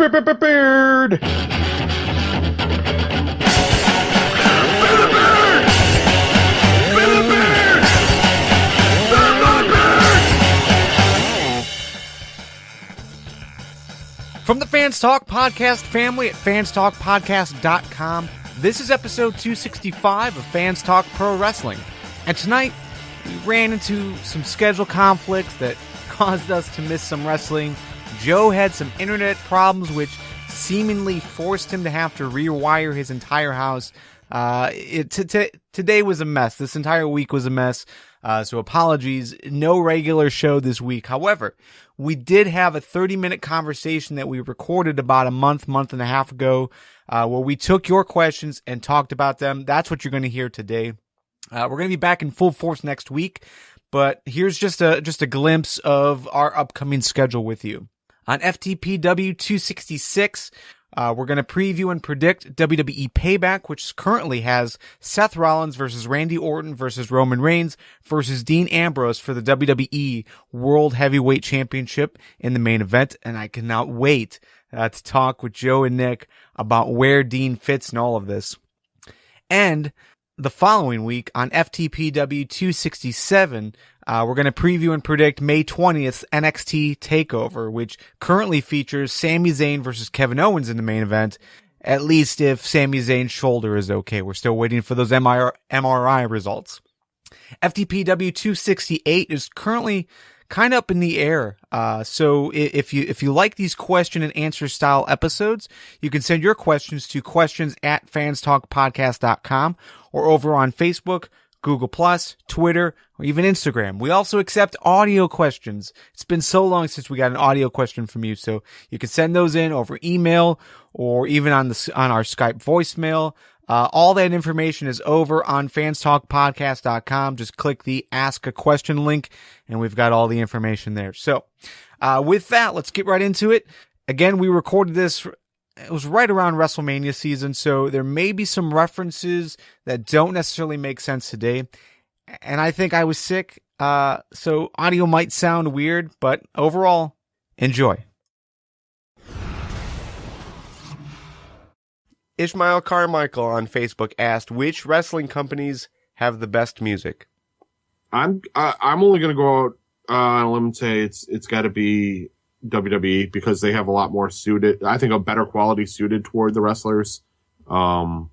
Beard. From the Fans Talk Podcast family at fanstalkpodcast.com, this is episode 265 of Fans Talk Pro Wrestling. And tonight, we ran into some schedule conflicts that caused us to miss some wrestling. Joe had some internet problems, which seemingly forced him to have to rewire his entire house. Today was a mess. This entire week was a mess. So apologies. No regular show this week. However, we did have a 30-minute conversation that we recorded about a month and a half ago, where we took your questions and talked about them. That's what you're going to hear today. We're going to be back in full force next week, but here's just a glimpse of our upcoming schedule with you. On FTPW 266, we're going to preview and predict WWE Payback, which currently has Seth Rollins versus Randy Orton versus Roman Reigns versus Dean Ambrose for the WWE World Heavyweight Championship in the main event. And I cannot wait to talk with Joe and Nick about where Dean fits in all of this. And the following week on FTPW 267, we're going to preview and predict May 20th NXT TakeOver, which currently features Sami Zayn versus Kevin Owens in the main event, at least if Sami Zayn's shoulder is okay. We're still waiting for those MRI results. FTPW 268 is currently kind of up in the air. So if you like these question and answer style episodes, you can send your questions to questions@fanstalkpodcast.com or over on Facebook, Google+, Twitter, or even Instagram. We also accept audio questions. It's been so long since we got an audio question from you, so you can send those in over email or even on our Skype voicemail. All that information is over on fanstalkpodcast.com. Just click the Ask a Question link, and we've got all the information there. So, with that, let's get right into it. Again, we recorded this. It was right around WrestleMania season, so there may be some references that don't necessarily make sense today. And I think I was sick, so audio might sound weird, but overall, enjoy. Ishmael Carmichael on Facebook asked, which wrestling companies have the best music? I'm only going to go out on a limb and say it's got to be WWE because they have a lot more suited, I think a better quality suited toward the wrestlers. And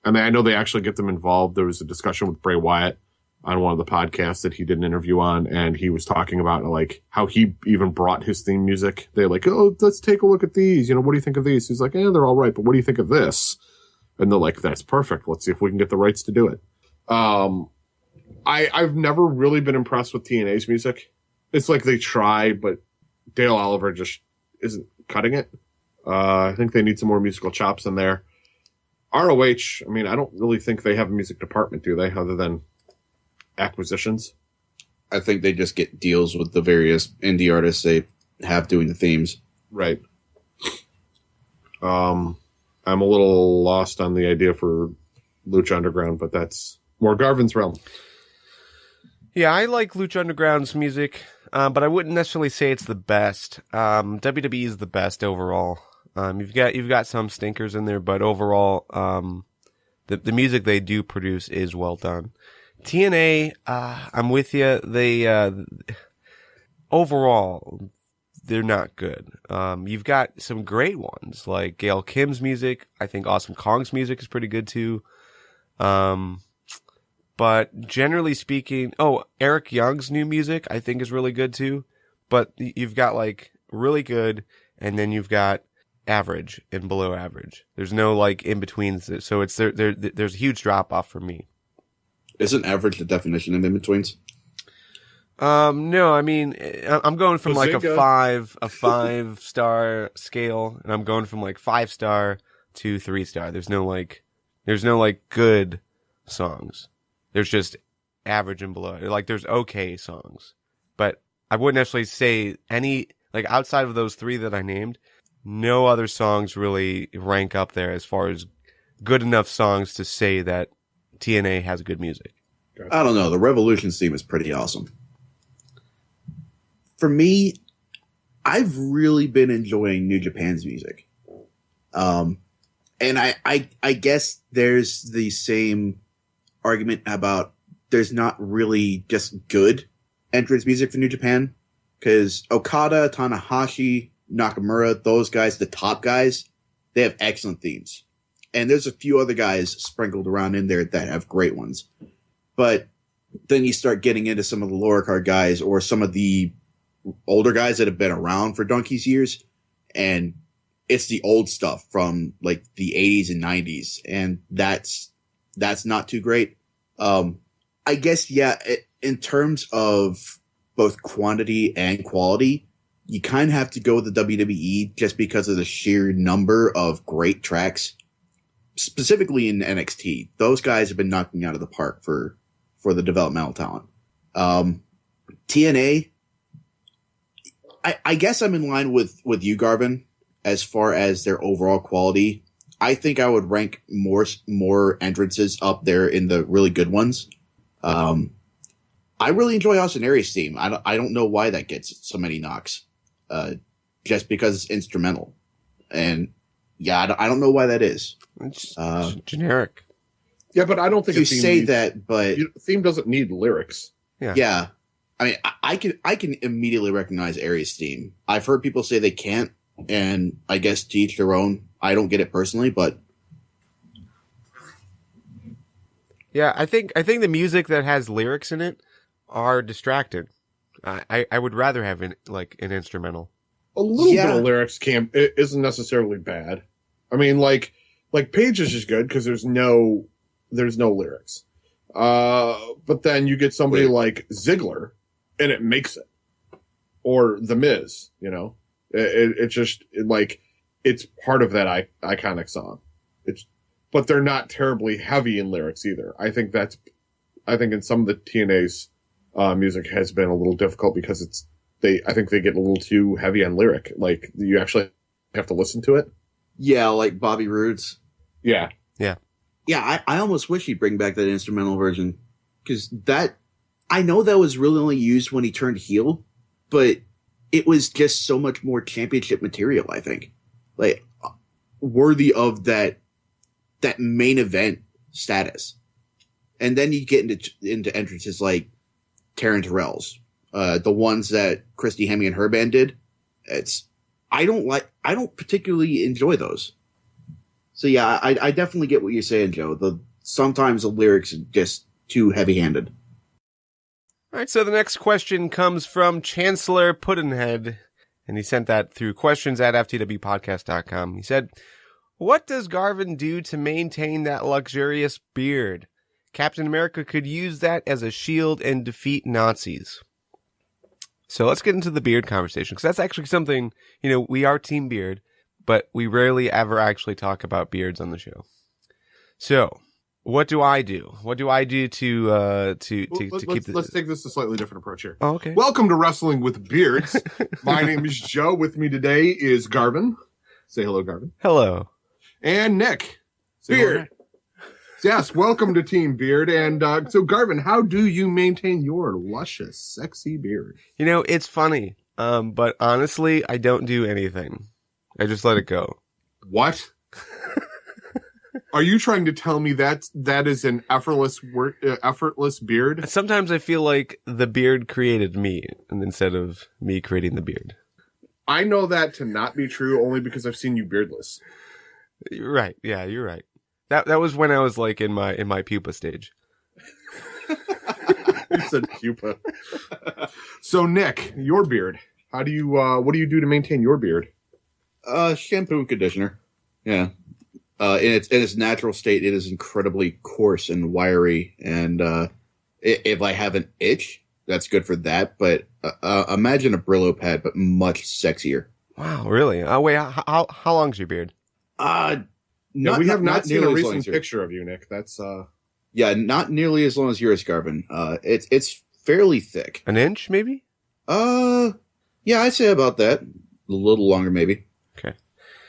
I know they actually get them involved. There was a discussion with Bray Wyatt on one of the podcasts that he did an interview on, and he was talking about like how he even brought his theme music. They're like, oh, let's take a look at these. What do you think of these? He's like, they're all right, but what do you think of this? And they're like, that's perfect. Let's see if we can get the rights to do it. I've never really been impressed with TNA's music. It's like they try, but Dale Oliver just isn't cutting it. I think they need some more musical chops in there. ROH, I don't really think they have a music department, do they, other than acquisitions? I think they just get deals with the various indie artists they have doing the themes. Right. I'm a little lost on the idea for Lucha Underground, but that's more Garvin's realm. Yeah, I like Lucha Underground's music, but I wouldn't necessarily say it's the best. WWE is the best overall. You've got some stinkers in there, but overall, the music they do produce is well done. TNA, I'm with you. They overall, they're not good. You've got some great ones like Gail Kim's music. I think Awesome Kong's music is pretty good too. But generally speaking, Eric Young's new music I think is really good too. But you've got like really good, and then you've got average and below average. There's no like in betweens. So it's there's a huge drop off for me. Isn't average the definition of in betweens? No, I'm going from like a 5-star scale, and I'm going from like 5-star to 3-star. There's no like good songs. There's just average and below. Like there's okay songs, but I wouldn't necessarily say any, like outside of those three that I named, no other songs really rank up there as far as good enough songs to say that TNA has good music. I don't know. The Revolution theme is pretty awesome. For me, I've really been enjoying New Japan's music. And I guess there's the same argument about there's not really just good entrance music for New Japan, because Okada, Tanahashi, Nakamura, those guys, the top guys, they have excellent themes. And there's a few other guys sprinkled around in there that have great ones. But then you start getting into some of the lower card guys or some of the older guys that have been around for donkey's years, and it's the old stuff from like the 80s and 90s, and that's not too great. I guess, yeah, in terms of both quantity and quality, you kind of have to go with the WWE just because of the sheer number of great tracks, specifically in NXT. Those guys have been knocking out of the park for the developmental talent. TNA, I guess I'm in line with you, Garvin, as far as their overall quality. I think I would rank more entrances up there in the really good ones. I really enjoy Austin Aries' theme. I don't know why that gets so many knocks. Just because it's instrumental. And yeah, I don't know why that is. It's generic. Yeah, but I don't think you say that, but theme doesn't need lyrics. Yeah. I mean, I can immediately recognize Aries' theme. I've heard people say they can't, and I guess to each their own. I don't get it personally, but yeah, I think the music that has lyrics in it are distracting. I would rather have an instrumental. A little bit of lyrics isn't necessarily bad. I mean, like Page's is good because there's no lyrics. But then you get somebody like Ziggler, and it makes it, or The Miz. You know, it's part of that iconic song. But they're not terribly heavy in lyrics either. I think in some of the TNA's music has been a little difficult because I think they get a little too heavy on lyric. Like, you actually have to listen to it. Yeah, like Bobby Roode's. Yeah. Yeah, I almost wish he'd bring back that instrumental version, because I know that was really only used when he turned heel, but it was just so much more championship material, I think. Like, worthy of that main event status. And then you get into entrances like Taryn Terrell's, the ones that Christy Hemme and her band did. I don't particularly enjoy those. So yeah, I definitely get what you're saying, Joe. Sometimes the lyrics are just too heavy-handed. All right, so the next question comes from Chancellor Puddinhead, and he sent that through questions@ftwpodcast.com. He said, "What does Garvin do to maintain that luxurious beard? Captain America could use that as a shield and defeat Nazis." So let's get into the beard conversation, because that's actually something, we are Team Beard, but we rarely ever actually talk about beards on the show. So, what do I do? What do I do to keep this? Let's take this a slightly different approach here. Oh, okay. Welcome to Wrestling with Beards. My name is Joe. With me today is Garvin. Say hello, Garvin. Hello. And Nick. Say Beard. hello, Nick. Yes, welcome to Team Beard. And so, Garvin, how do you maintain your luscious, sexy beard? It's funny, but honestly, I don't do anything. I just let it go. What? Are you trying to tell me that is an effortless beard? Sometimes I feel like the beard created me, and instead of me creating the beard. I know that to not be true only because I've seen you beardless. You're right. Yeah, you're right. That was when I was like in my pupa stage. You said pupa. So Nick, your beard. How do you what do you do to maintain your beard? Shampoo and conditioner. Yeah. In its natural state, it is incredibly coarse and wiry. And if I have an itch, that's good for that. But imagine a Brillo pad, but much sexier. Wow, really? Wait, how long's your beard? We have not seen a recent picture of you, Nick. That's yeah, not nearly as long as yours, Garvin. It's fairly thick. An inch, maybe? Yeah, I'd say about that. A little longer, maybe. Okay.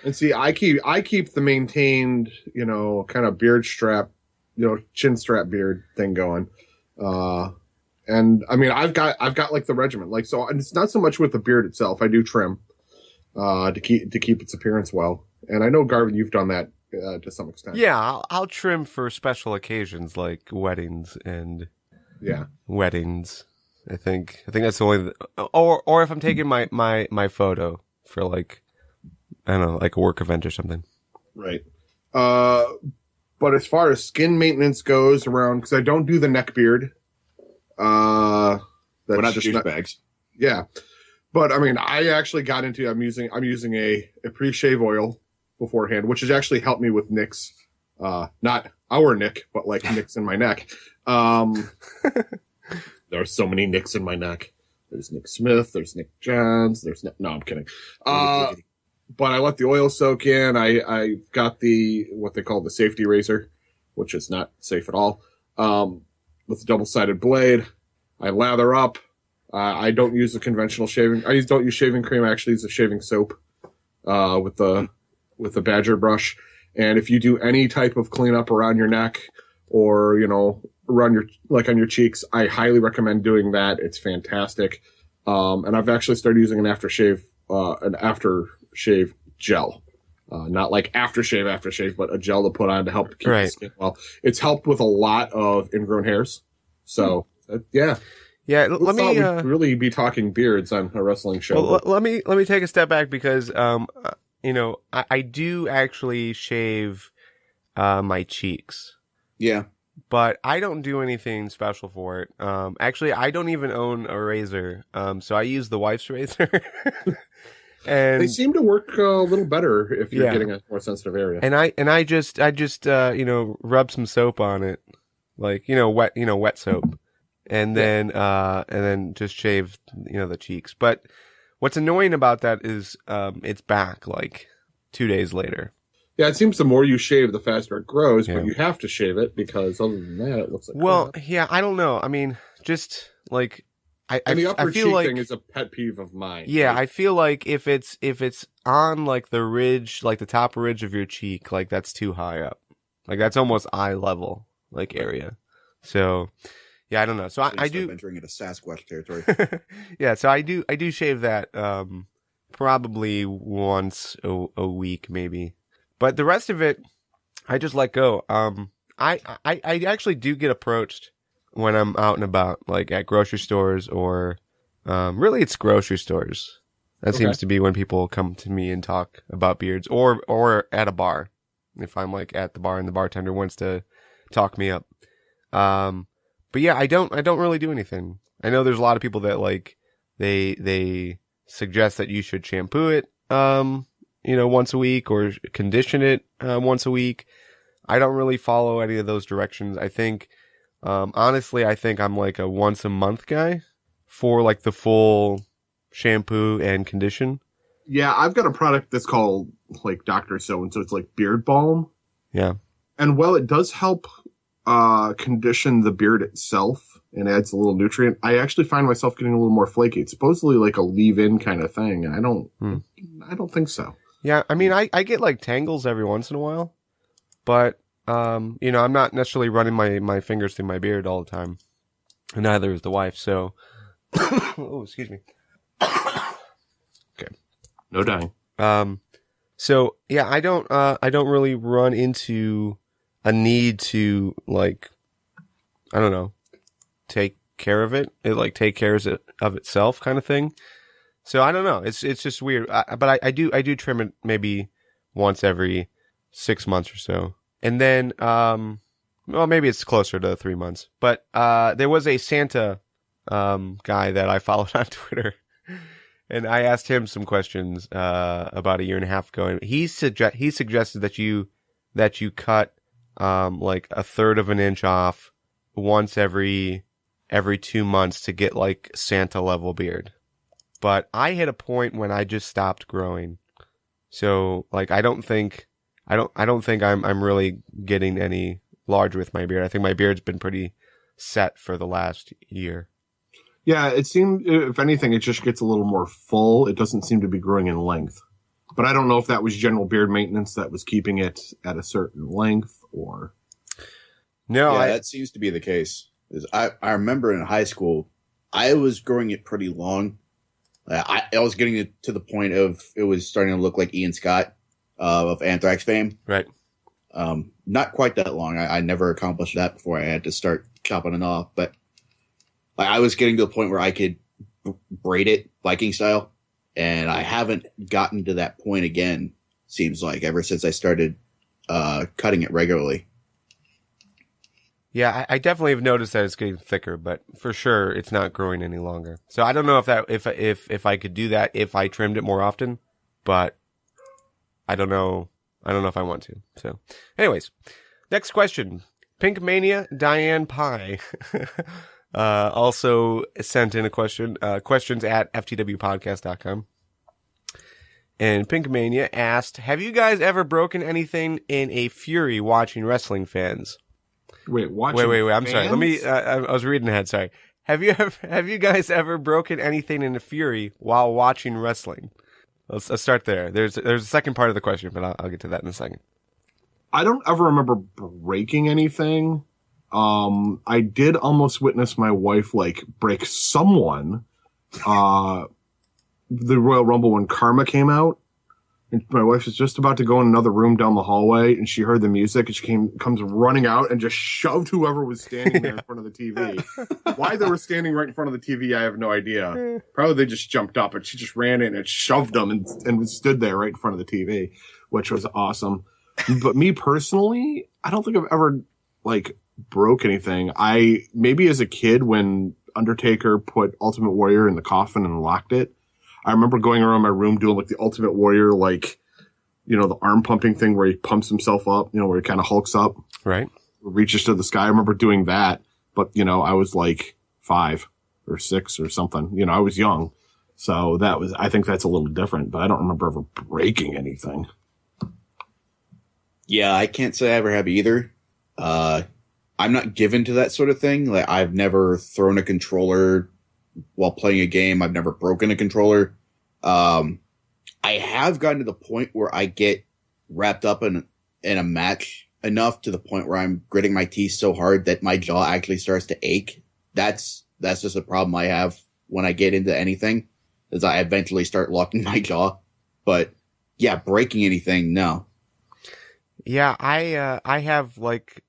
And see, I keep the maintained, kind of beard strap, chin strap beard thing going. And I mean, I've got like the regiment, and it's not so much with the beard itself. I do trim, to keep its appearance well. And I know, Garvin, you've done that to some extent. Yeah, I'll trim for special occasions like weddings and weddings. I think that's the only, or if I'm taking my photo for like, I don't know, like a work event or something. Right. But as far as skin maintenance goes around, because I don't do the neck beard. We're not just douchebags. Yeah. But I mean, I actually got into, I'm using a pre-shave oil beforehand, which has actually helped me with nicks. Not our nick, but like nicks in my neck. There are so many nicks in my neck. There's Nick Smith, there's Nick Johns, no, I'm kidding. But I let the oil soak in. I got what they call the safety razor, which is not safe at all. With a double-sided blade. I lather up. I don't use the conventional shaving. I don't use shaving cream. I actually use a shaving soap, with the Badger brush. And if you do any type of cleanup around your neck or, around on your cheeks, I highly recommend doing that. It's fantastic. And I've actually started using an aftershave gel. Not like aftershave, but a gel to put on to help keep the skin well. It's helped with a lot of ingrown hairs. So, yeah. Yeah, let me we'd really be talking beards on a wrestling show. Well, let me take a step back because I do actually shave my cheeks. Yeah. But I don't do anything special for it. Actually, I don't even own a razor. So I use the wife's razor. And they seem to work a little better if you're getting a more sensitive area. And I just rub some soap on it, like wet soap, and then just shave the cheeks. But what's annoying about that is it's back like 2 days later. Yeah, it seems the more you shave, the faster it grows, but you have to shave it because other than that, it looks like crap. Yeah, I don't know. I mean, just like the upper cheek thing is a pet peeve of mine. Yeah, I feel like if it's on like the ridge, like the top ridge of your cheek, like that's too high up. Like that's almost eye level like area. So yeah, I don't know. So I do entering into Sasquatch territory. Yeah, so I do shave that probably once a week maybe. But the rest of it I just let go. I actually do get approached when I'm out and about, like at grocery stores or, really it's grocery stores. That seems to be when people come to me and talk about beards or at a bar. If I'm like at the bar and the bartender wants to talk me up. But yeah, I don't really do anything. I know there's a lot of people that like, they suggest that you should shampoo it, once a week or condition it, once a week. I don't really follow any of those directions. I think, honestly, I'm like a once a month guy for like the full shampoo and condition. Yeah, I've got a product that's called like Dr. So-and-so. It's like beard balm. Yeah. And while it does help condition the beard itself and adds a little nutrient, I actually find myself getting a little more flaky. It's supposedly like a leave-in kind of thing. And I don't think so. Yeah, I mean, I get like tangles every once in a while, but I'm not necessarily running my fingers through my beard all the time, and neither is the wife. So, oh, excuse me. Okay, no dying. So yeah, I don't really run into a need to like, I don't know, take care of it. It like take care of itself kind of thing. So I don't know. It's just weird. But I do trim it maybe once every 6 months or so. And then, maybe it's closer to 3 months. But there was a Santa guy that I followed on Twitter, and I asked him some questions about a year and a half ago, and he suggested that you cut like a third of an inch off once every 2 months to get like Santa level beard. But I hit a point when I just stopped growing. So like I don't think I'm really getting any larger with my beard. I think my beard's been pretty set for the last year. Yeah, it seemed, if anything, it just gets a little more full. It doesn't seem to be growing in length. But I don't know if that was general beard maintenance that was keeping it at a certain length or... No, yeah, that seems to be the case. I remember in high school, I was growing it pretty long. I was getting it to the point of it was starting to look like Ian Scott. of Anthrax fame. Right. Not quite that long. I never accomplished that before I had to start chopping it off. But like, I was getting to the point where I could braid it Viking style, and I haven't gotten to that point again. Seems like ever since I started cutting it regularly. Yeah, I definitely have noticed that it's getting thicker, but for sure it's not growing any longer. So I don't know if I could do that if I trimmed it more often, but I don't know. I don't know if I want to. So, anyways, next question. Pink Mania Diane Pie also sent in a question. Questions at ftwpodcast.com. And Pink Mania asked, "Have you guys ever broken anything in a fury watching wrestling fans?" Wait, Wait. I'm sorry. Let me. I was reading ahead. Sorry. Have you guys ever broken anything in a fury while watching wrestling? Let's start there. There's a second part of the question, but I'll get to that in a second. I don't ever remember breaking anything. I did almost witness my wife like break someone. The Royal Rumble when Karma came out. And my wife was just about to go in another room down the hallway, and she heard the music, and she comes running out and just shoved whoever was standing there in front of the TV. Why they were standing right in front of the TV, I have no idea. Probably they just jumped up, and she just ran in and shoved them and stood there right in front of the TV, which was awesome. But me personally, I don't think I've ever like broke anything. Maybe as a kid when Undertaker put Ultimate Warrior in the coffin and locked it. I remember going around my room doing like the Ultimate Warrior, like, you know, the arm pumping thing where he pumps himself up, you know, where he kind of hulks up. Right. Reaches to the sky. I remember doing that, but, you know, I was like 5 or 6 or something. You know, I was young. So I think that's a little different, but I don't remember ever breaking anything. Yeah, I can't say I ever have either. I'm not given to that sort of thing. Like, I've never thrown a controller while playing a game. I've never broken a controller. I have gotten to the point where I get wrapped up in a match enough to the point where I'm gritting my teeth so hard that my jaw actually starts to ache. That's just a problem I have when I get into anything, is I eventually start locking my jaw. But yeah, breaking anything, no. Yeah, I have like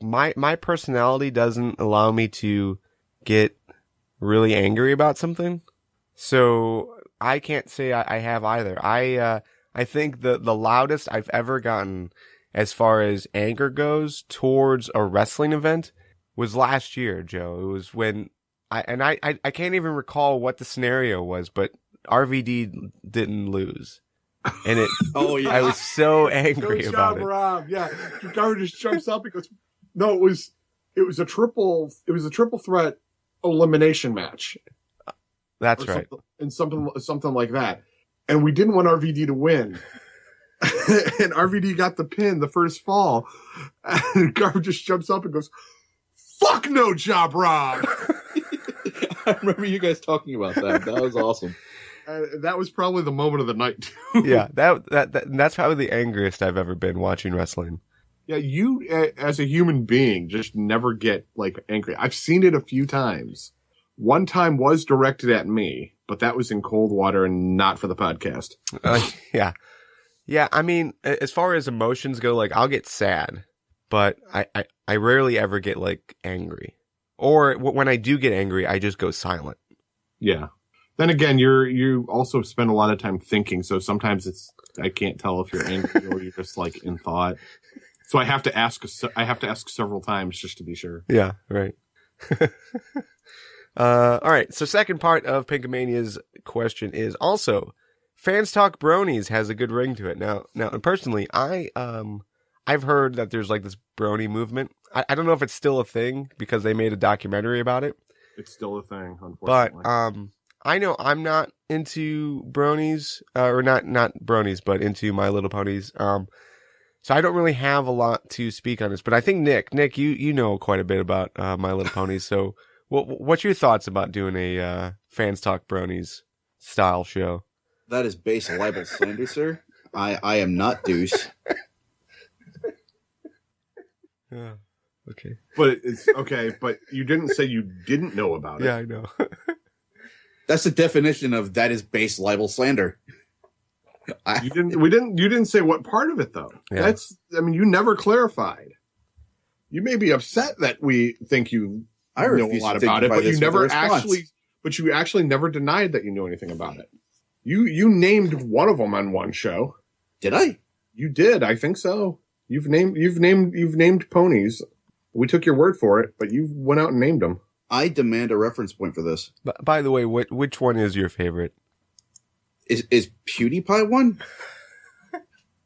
my personality doesn't allow me to get really angry about something. So I can't say I have either. I think the loudest I've ever gotten as far as anger goes towards a wrestling event was last year, Joe. It was when I can't even recall what the scenario was, but RVD didn't lose. And it, oh yeah, I was so angry Good about job, it. Rob. Yeah, Garvin just jumps up and goes, "No, it was a triple threat elimination match." That's right. And something like that. And we didn't want RVD to win. And RVD got the pin, the first fall. And Garvin just jumps up and goes, "Fuck no job, Rob." I remember you guys talking about that. That was awesome. That was probably the moment of the night, too. Yeah, that's probably the angriest I've ever been watching wrestling. Yeah, you, as a human being, just never get, like, angry. I've seen it a few times. One time was directed at me, but that was in cold water and not for the podcast. Yeah. Yeah, I mean, as far as emotions go, like, I'll get sad, but I rarely ever get, like, angry. Or when I do get angry, I just go silent. Yeah. Then again, you also spend a lot of time thinking, so sometimes I can't tell if you're angry or you're just, like, in thought. So I have to ask several times just to be sure. Yeah, right. All right. So second part of Pinkamania's question is also, Fans Talk Bronies has a good ring to it. Now, personally, I've heard that there's like this brony movement. I don't know if it's still a thing because they made a documentary about it. It's still a thing, But unfortunately. I know I'm not into bronies, or not bronies, but into My Little Ponies. So I don't really have a lot to speak on this, but I think Nick, you know quite a bit about My Little Ponies. So what's your thoughts about doing a Fans Talk Bronies style show? That is base libel slander, sir. I am not Deuce. Okay. But it's okay, but you didn't say you didn't know about it. Yeah, I know. That's the definition of that is base libel slander. You didn't say what part of it though. Yeah. You never clarified. You may be upset that we think you know a refuse lot to about it, dignify but you this with a never response. actually never denied that you knew anything about it. You named one of them on one show. Did I? You did, I think so. You've named ponies. We took your word for it, but you went out and named them. I demand a reference point for this. By the way, which one is your favorite? Is PewDiePie one?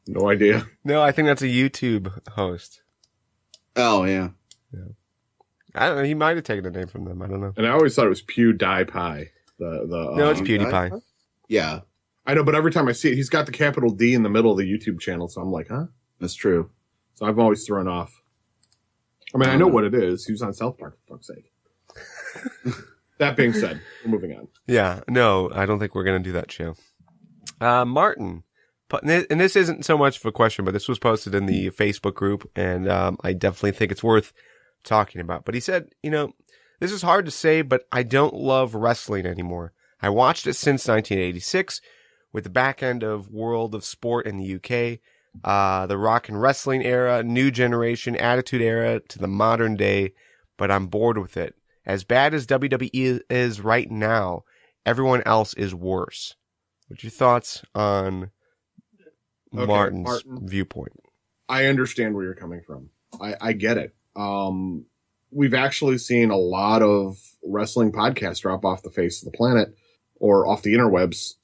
No idea. No, I think that's a YouTube host. Oh yeah. I don't know. He might have taken the name from them. I don't know. And I always thought it was PewDiePie. No, it's PewDiePie. Yeah, I know, but every time I see it, he's got the capital D in the middle of the YouTube channel, so I'm like, huh? that's true. So I'm always thrown off. I mean, I know what it is. He was on South Park, for fuck's sake. That being said, we're moving on. Yeah, no, I don't think we're going to do that show. Martin, and this isn't so much of a question, but this was posted in the Facebook group, and I definitely think it's worth talking about. But he said, this is hard to say, but I don't love wrestling anymore. I watched it since 1986 with the back end of World of Sport in the UK, the rock and wrestling era, new generation, attitude era to the modern day, but I'm bored with it. As bad as WWE is right now, everyone else is worse. What's your thoughts on Martin's viewpoint? I understand where you're coming from. I get it. We've actually seen a lot of wrestling podcasts drop off the face of the planet or off the interwebs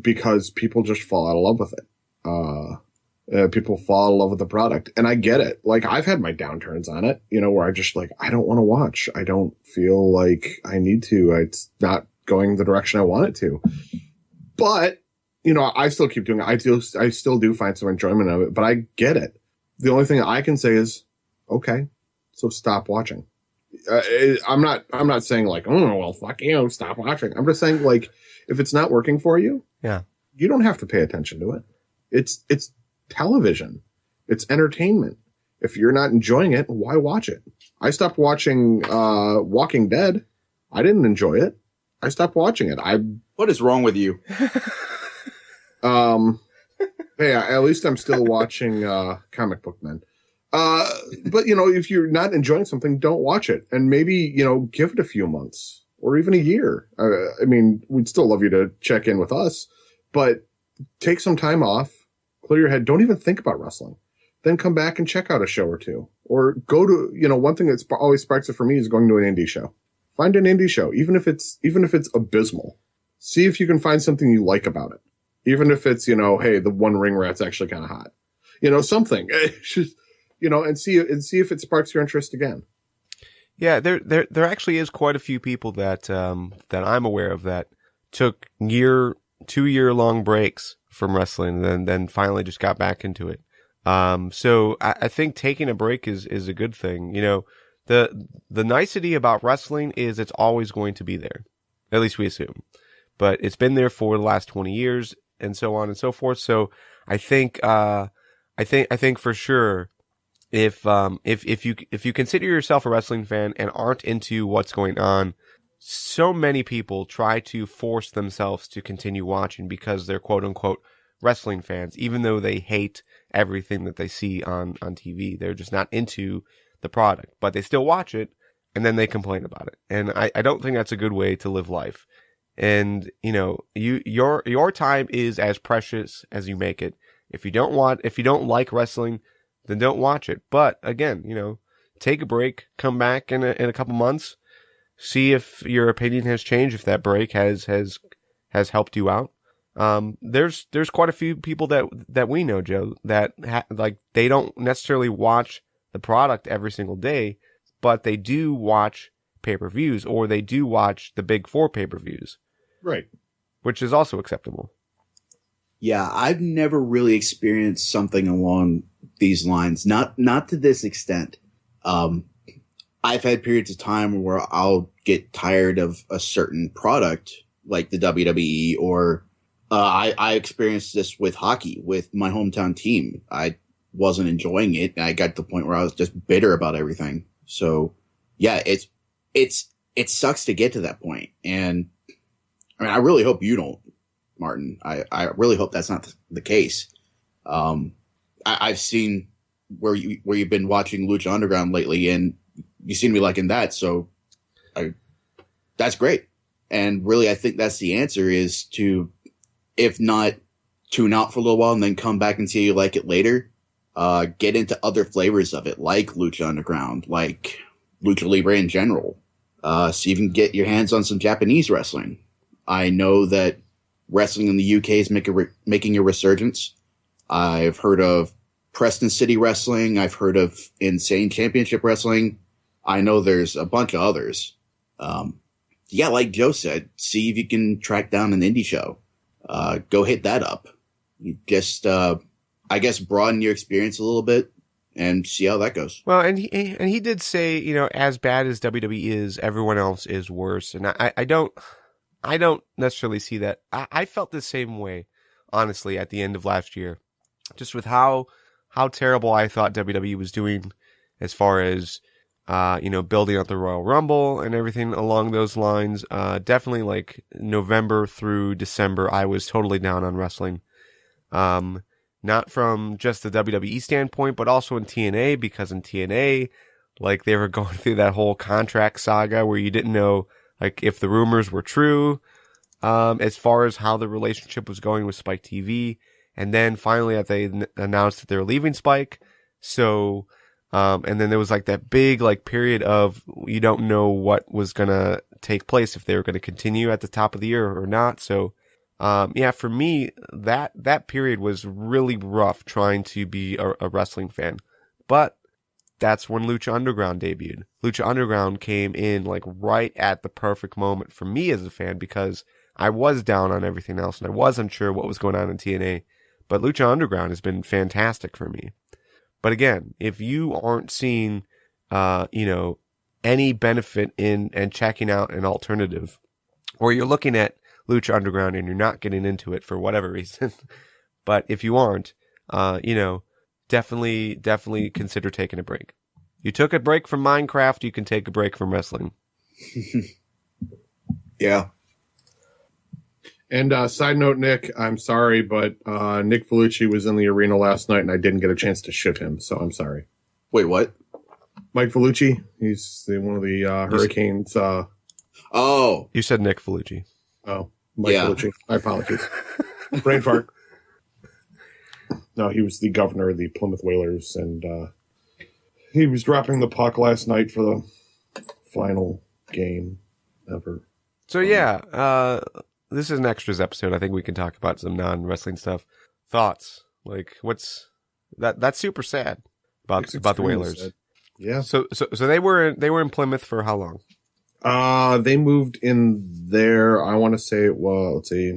because people just fall out of love with it. People fall in love with the product, and I get it. Like, I've had my downturns on it, where I just I don't want to watch. I don't feel like I need to. It's not going the direction I want it to. But, I still keep doing it. I still do find some enjoyment of it, but I get it. The only thing I can say is, okay, so stop watching. I'm not saying oh, well, fuck you, stop watching. I'm just saying, if it's not working for you, yeah, you don't have to pay attention to it. It's television. It's entertainment. If you're not enjoying it, why watch it? I stopped watching Walking Dead. I didn't enjoy it. I stopped watching it. What is wrong with you? Hey, at least I'm still watching Comic Book Men. But if you're not enjoying something, don't watch it. And maybe, give it a few months or even a year. I mean, we'd still love you to check in with us, but take some time off. Clear your head. Don't even think about wrestling. Then come back and check out a show or two. Or go to, one thing that's always sparks it for me is going to an indie show. Find an indie show, even if it's abysmal. See if you can find something you like about it. Even if it's, hey, the one ring rat's actually kind of hot. Something. Just, and see if it sparks your interest again. Yeah, there actually is quite a few people that I'm aware of that took 2-year long breaks from wrestling and then finally just got back into it. So I think taking a break is a good thing. The nicety about wrestling is it's always going to be there. At least we assume. But it's been there for the last 20 years and so on and so forth. So I think for sure if you consider yourself a wrestling fan and aren't into what's going on, so many people try to force themselves to continue watching because they're quote unquote wrestling fans, even though they hate everything that they see on TV. They're just not into the product, but they still watch it and then they complain about it. And I don't think that's a good way to live life. And, your time is as precious as you make it. If you don't like wrestling, then don't watch it. But again, take a break, come back in a couple months, see if your opinion has changed, if that break has helped you out. There's quite a few people that we know, Joe, that they don't necessarily watch the product every single day, but they do watch pay-per-views or they do watch the big 4 pay-per-views. Right. Which is also acceptable. Yeah, I've never really experienced something along these lines. Not to this extent. I've had periods of time where I'll get tired of a certain product, like the WWE, or I experienced this with hockey, with my hometown team. I wasn't enjoying it, and I got to the point where I was just bitter about everything. So, yeah, it sucks to get to that point, and I mean, I really hope you don't Martin. I really hope that's not the case. I've seen where you've been watching Lucha Underground lately, and you seem to be liking that. So that's great. And really, I think that's the answer is to, if not tune out for a little while and then come back and see how you like it later, get into other flavors of it, like Lucha Underground, like Lucha Libre in general. So you can get your hands on some Japanese wrestling. I know that wrestling in the UK is making a resurgence. I've heard of Preston City Wrestling. I've heard of Insane Championship Wrestling. I know there's a bunch of others. Yeah, like Joe said, see if you can track down an indie show. Go hit that up. You just, I guess, broaden your experience a little bit and see how that goes. Well, and he did say, you know, as bad as WWE is, everyone else is worse. And I don't necessarily see that. I felt the same way, honestly, at the end of last year, just with how terrible I thought WWE was doing as far as, you know, building out the Royal Rumble and everything along those lines. Definitely like November through December, I was totally down on wrestling. Not from just the WWE standpoint, but also in TNA, because in TNA, like they were going through that whole contract saga where you didn't know, like, if the rumors were true, as far as how the relationship was going with Spike TV. And then finally they announced that they were leaving Spike. So, and then there was like that big like period of you don't know what was going to take place, if they were going to continue at the top of the year or not. So, yeah, for me, that period was really rough trying to be a wrestling fan. But that's when Lucha Underground debuted. Lucha Underground came in like right at the perfect moment for me as a fan, because I was down on everything else and I was unsure what was going on in TNA. But Lucha Underground has been fantastic for me. But again, if you aren't seeing, you know, any benefit in and checking out an alternative, or you're looking at Lucha Underground and you're not getting into it for whatever reason, but if you aren't, you know, definitely consider taking a break. You took a break from Minecraft, you can take a break from wrestling. Yeah. And side note, Nick, I'm sorry, but Nick Felucci was in the arena last night and I didn't get a chance to ship him, so I'm sorry. Wait, what? Mike Felucci, he's one of the Hurricanes. Oh. You said Nick Felucci. Oh, Mike Felucci. I apologize. Brain fart. No, he was the governor of the Plymouth Whalers, and he was dropping the puck last night for the final game ever. So yeah, this is an extras episode. I think we can talk about some non-wrestling stuff. Thoughts? Like, what's that? That's super sad about the Whalers. Sad. Yeah. So they were in Plymouth for how long? They moved in there, I want to say it was, let's see,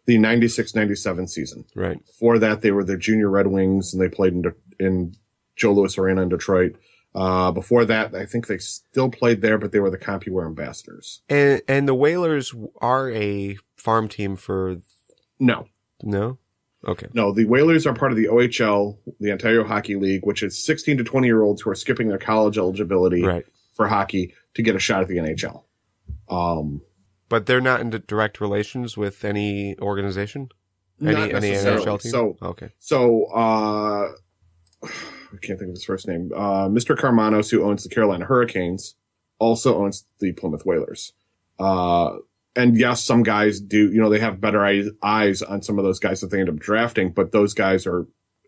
the 96-97 season. Right. Before that, they were the Junior Red Wings, and they played in Joe Louis Arena in Detroit. Before that, I think they still played there, but they were the CompuWare ambassadors. And the Whalers are a farm team for... No. Okay. No, the Whalers are part of the OHL, the Ontario Hockey League, which is 16 to 20-year-olds who are skipping their college eligibility for hockey to get a shot at the NHL. But they're not in direct relations with any organization? Any NHL team? So, okay. So, I can't think of his first name. Mr. Carmanos, who owns the Carolina Hurricanes, also owns the Plymouth Whalers. And yes, some guys do, you know, they have better eyes on some of those guys that they end up drafting, but those guys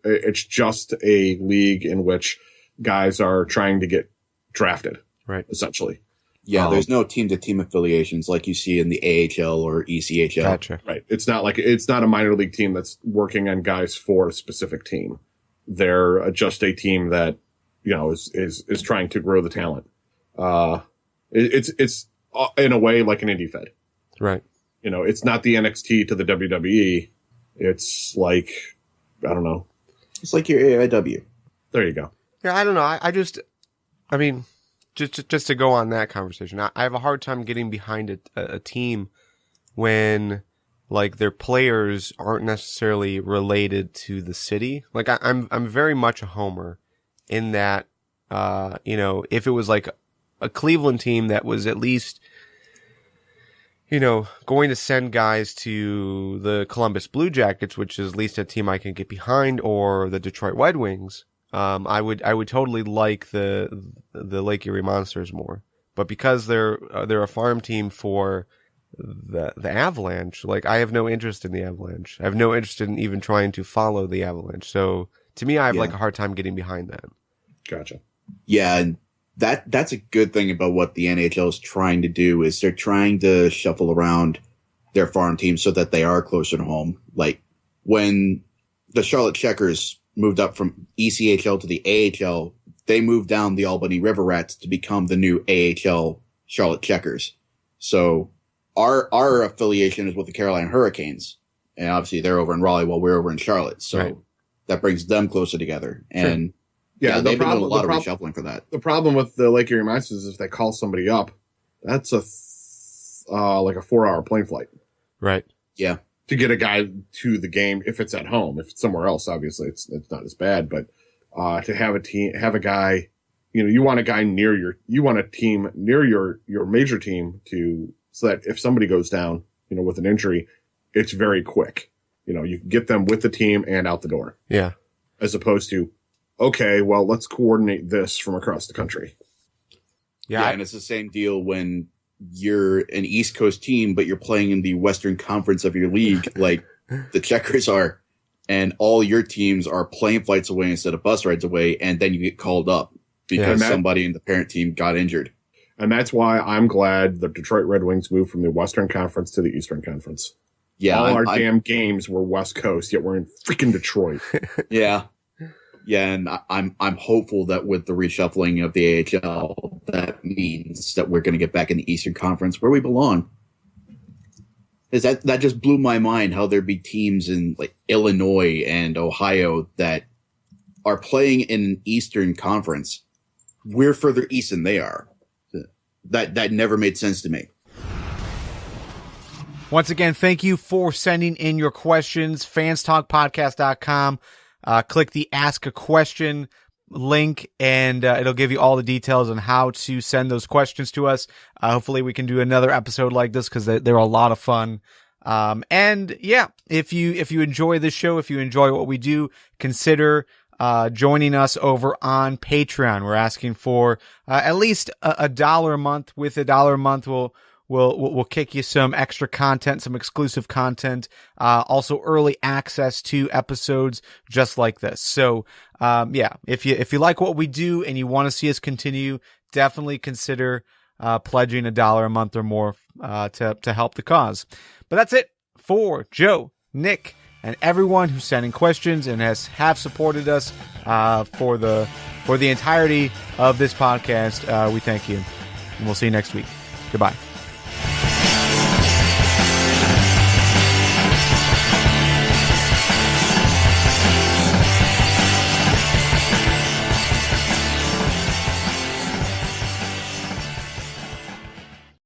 it's just a league in which guys are trying to get drafted. Right. Essentially. Yeah, there's no team-to-team affiliations like you see in the AHL or ECHL. Gotcha. Right. It's not a minor league team that's working on guys for a specific team. They're just a team that, you know, is trying to grow the talent. It's in a way like an indie fed. Right. You know, it's not the NXT to the WWE. It's like, I don't know. It's like your AIW. There you go. Yeah, I don't know. I mean, just to go on that conversation, I have a hard time getting behind a team when like their players aren't necessarily related to the city. Like I'm very much a homer in that, you know, if it was like a Cleveland team that was at least, going to send guys to the Columbus Blue Jackets, which is at least a team I can get behind, or the Detroit Red Wings, I would totally like the Lake Erie Monsters more. But because they're a farm team for the Avalanche, like, I have no interest in the Avalanche. I have no interest in even trying to follow the Avalanche. So to me, I have like a hard time getting behind that. Gotcha. Yeah, and that's a good thing about what the NHL is trying to do, is they're trying to shuffle around their farm teams so that they are closer to home. Like when the Charlotte Checkers moved up from ECHL to the AHL, they moved down the Albany River Rats to become the new AHL Charlotte Checkers. So our affiliation is with the Carolina Hurricanes, and obviously they're over in Raleigh while we're over in Charlotte. So that brings them closer together. And yeah, they've been doing a lot of reshuffling for that. The problem with the Lake Erie Monsters is if they call somebody up, that's like a 4-hour plane flight. Right. Yeah. To get a guy to the game if it's at home. If it's somewhere else, obviously it's not as bad. But to have a guy, you want a guy you want a team near your major team so that if somebody goes down, with an injury, it's very quick. You can get them with the team and out the door. Yeah. As opposed to, okay, well, let's coordinate this from across the country. Yeah, and it's the same deal when you're an East Coast team, but you're playing in the Western Conference of your league, like the Checkers are, and all your teams are plane flights away instead of bus rides away, and then you get called up because somebody in the parent team got injured. And that's why I'm glad the Detroit Red Wings moved from the Western Conference to the Eastern Conference. Yeah, all our damn games were West Coast, yet we're in freaking Detroit. Yeah. Yeah, and I'm hopeful that with the reshuffling of the AHL, that means that we're going to get back in the Eastern Conference where we belong. That just blew my mind how there'd be teams in like Illinois and Ohio that are playing in an Eastern Conference. We're further east than they are. That never made sense to me. Once again, thank you for sending in your questions. fanstalkpodcast.com. Click the Ask a Question link, and it'll give you all the details on how to send those questions to us. Hopefully we can do another episode like this because they're a lot of fun. And yeah, if you enjoy this show, if you enjoy what we do, consider joining us over on Patreon. We're asking for at least $1 a month. With $1 a month, We'll kick you some extra content, some exclusive content, also early access to episodes just like this. So, if you like what we do and you want to see us continue, definitely consider pledging $1 a month or more to help the cause. But that's it for Joe, Nick, and everyone who's sending questions and have supported us for the entirety of this podcast. We thank you, and we'll see you next week. Goodbye.